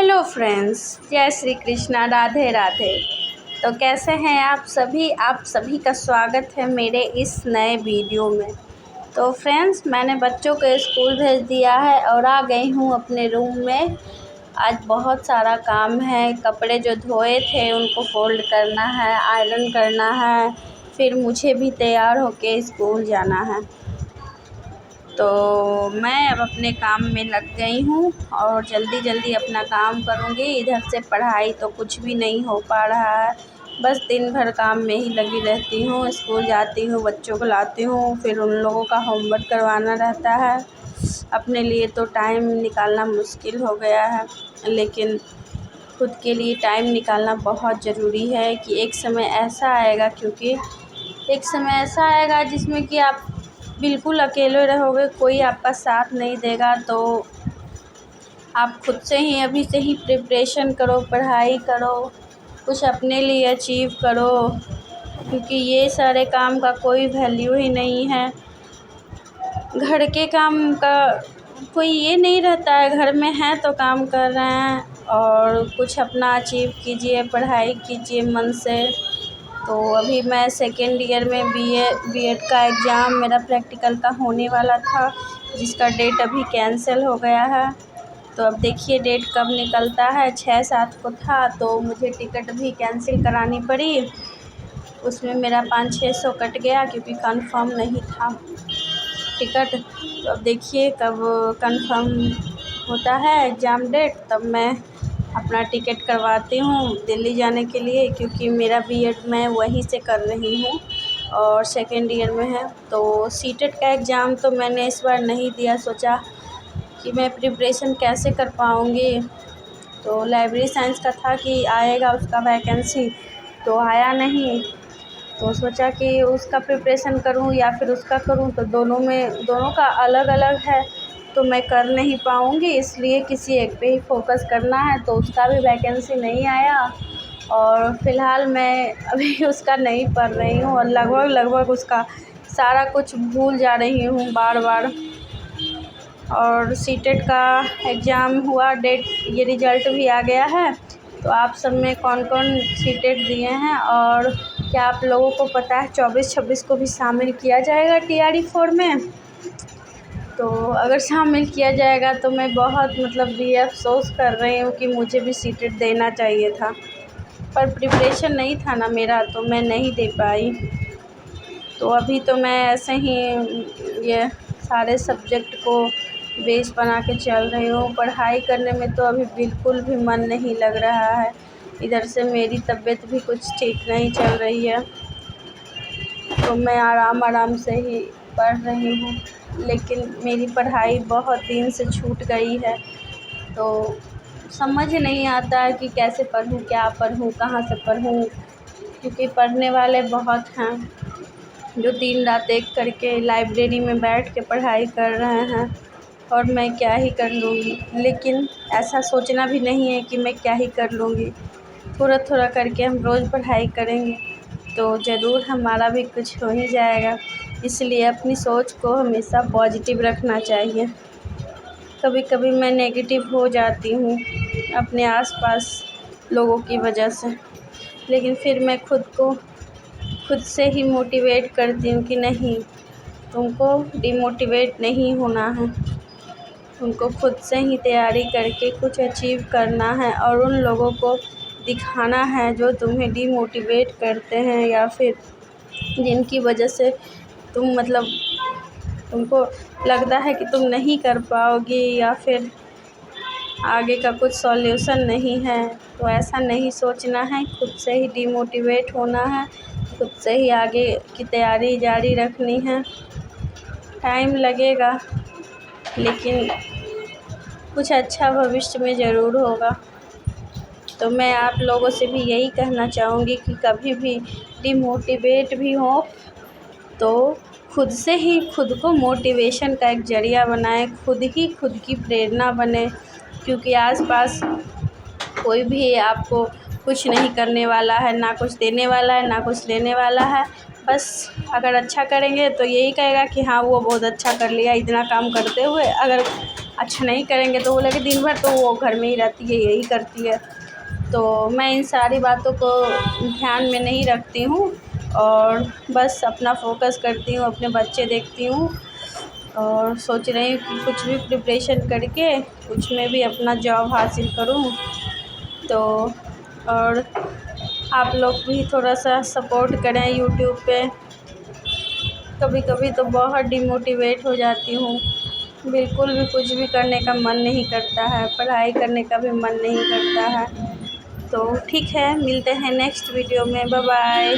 Hello friends, जय श्री कृष्णा, राधे राधे। तो कैसे हैं आप सभी का स्वागत है मेरे इस नए वीडियो में। तो फ्रेंड्स, मैंने बच्चों को स्कूल भेज दिया है और आ गई हूँ अपने रूम में। आज बहुत सारा काम है, कपड़े जो धोए थे उनको फोल्ड करना है, आयरन करना है, फिर मुझे भी तैयार होके स्कूल जाना है। तो मैं अब अपने काम में लग गई हूँ और जल्दी जल्दी अपना काम करूँगी। इधर से पढ़ाई तो कुछ भी नहीं हो पा रहा है, बस दिन भर काम में ही लगी रहती हूँ। स्कूल जाती हूँ, बच्चों को लाती हूँ, फिर उन लोगों का होमवर्क करवाना रहता है। अपने लिए तो टाइम निकालना मुश्किल हो गया है, लेकिन खुद के लिए टाइम निकालना बहुत ज़रूरी है कि एक समय ऐसा आएगा, क्योंकि एक समय ऐसा आएगा जिसमें कि आप बिल्कुल अकेले रहोगे, कोई आपका साथ नहीं देगा। तो आप खुद से ही अभी से ही प्रिपरेशन करो, पढ़ाई करो, कुछ अपने लिए अचीव करो, क्योंकि ये सारे काम का कोई वैल्यू ही नहीं है। घर के काम का कोई ये नहीं रहता है, घर में हैं तो काम कर रहे हैं, और कुछ अपना अचीव कीजिए, पढ़ाई कीजिए मन से। तो अभी मैं सेकेंड ईयर में बीएड का एग्ज़ाम मेरा प्रैक्टिकल का होने वाला था, जिसका डेट अभी कैंसिल हो गया है। तो अब देखिए डेट कब निकलता है। 6-7 को था, तो मुझे टिकट भी कैंसिल करानी पड़ी। उसमें मेरा 500-600 कट गया, क्योंकि कंफर्म नहीं था टिकट। तो अब देखिए कब कंफर्म होता है एग्ज़ाम डेट, तब मैं अपना टिकट करवाती हूँ दिल्ली जाने के लिए, क्योंकि मेरा बीएड मैं वहीं से कर रही हूँ और सेकेंड ईयर में है। तो सीटेट का एग्ज़ाम तो मैंने इस बार नहीं दिया, सोचा कि मैं प्रिपरेशन कैसे कर पाऊँगी। तो लाइब्रेरी साइंस का था कि आएगा उसका वैकेंसी, तो आया नहीं। तो सोचा कि उसका प्रिपरेशन करूं या फिर उसका करूं, तो दोनों का अलग अलग है, तो मैं कर नहीं पाऊंगी, इसलिए किसी एक पे ही फोकस करना है। तो उसका भी वैकेंसी नहीं आया, और फ़िलहाल मैं अभी उसका नहीं पढ़ रही हूँ, और लगभग उसका सारा कुछ भूल जा रही हूँ बार बार। और सीटेट का एग्ज़ाम हुआ, डेट ये रिज़ल्ट भी आ गया है। तो आप सब में कौन कौन सीटेट दिए हैं, और क्या आप लोगों को पता है 24-26 को भी शामिल किया जाएगा टीआरई 4 में? तो अगर शामिल किया जाएगा तो मैं बहुत ये अफ़सोस कर रही हूँ कि मुझे भी सीटेट देना चाहिए था, पर प्रिपरेशन नहीं था ना मेरा, तो मैं नहीं दे पाई। तो अभी तो मैं ऐसे ही ये सारे सब्जेक्ट को बेस बना के चल रही हूँ। पढ़ाई करने में तो अभी बिल्कुल भी मन नहीं लग रहा है। इधर से मेरी तबीयत भी कुछ ठीक नहीं चल रही है, तो मैं आराम से ही पढ़ रही हूँ, लेकिन मेरी पढ़ाई बहुत दिन से छूट गई है। तो समझ नहीं आता है कि कैसे पढूँ, क्या पढूँ, कहाँ से पढूँ, क्योंकि पढ़ने वाले बहुत हैं जो दिन रात एक करके लाइब्रेरी में बैठ के पढ़ाई कर रहे हैं, और मैं क्या ही कर लूँगी। लेकिन ऐसा सोचना भी नहीं है कि मैं क्या ही कर लूँगी, थोड़ा थोड़ा करके हम रोज़ पढ़ाई करेंगे तो ज़रूर हमारा भी कुछ हो ही जाएगा। इसलिए अपनी सोच को हमेशा पॉजिटिव रखना चाहिए। कभी कभी मैं नेगेटिव हो जाती हूँ अपने आसपास लोगों की वजह से, लेकिन फिर मैं खुद से ही मोटिवेट करती हूँ कि नहीं, तुमको डिमोटिवेट नहीं होना है, तुमको खुद से ही तैयारी करके कुछ अचीव करना है, और उन लोगों को दिखाना है जो तुम्हें डिमोटिवेट करते हैं, या फिर जिनकी वजह से तुमको लगता है कि तुम नहीं कर पाओगी, या फिर आगे का कुछ सॉल्यूशन नहीं है। तो ऐसा नहीं सोचना है, खुद से ही डिमोटिवेट होना है, खुद से ही आगे की तैयारी जारी रखनी है। टाइम लगेगा, लेकिन कुछ अच्छा भविष्य में ज़रूर होगा। तो मैं आप लोगों से भी यही कहना चाहूँगी कि कभी भी डिमोटिवेट भी हो तो खुद से ही खुद को मोटिवेशन का एक ज़रिया बनाएं, खुद की प्रेरणा बने, क्योंकि आसपास कोई भी आपको कुछ नहीं करने वाला है, ना कुछ देने वाला है, ना कुछ लेने वाला है। बस अगर अच्छा करेंगे तो यही कहेगा कि हाँ वो बहुत अच्छा कर लिया इतना काम करते हुए, अगर अच्छा नहीं करेंगे तो बोला कि दिन भर तो वो घर में ही रहती है, यही करती है। तो मैं इन सारी बातों को ध्यान में नहीं रखती हूँ और बस अपना फ़ोकस करती हूँ, अपने बच्चे देखती हूँ और सोच रही हूँ कि कुछ भी प्रिपरेशन करके कुछ में भी अपना जॉब हासिल करूँ। तो और आप लोग भी थोड़ा सा सपोर्ट करें यूट्यूब पे। कभी कभी तो बहुत डिमोटिवेट हो जाती हूँ, बिल्कुल भी कुछ भी करने का मन नहीं करता है, पढ़ाई करने का भी मन नहीं करता है। तो ठीक है, मिलते हैं नेक्स्ट वीडियो में। Bye bye.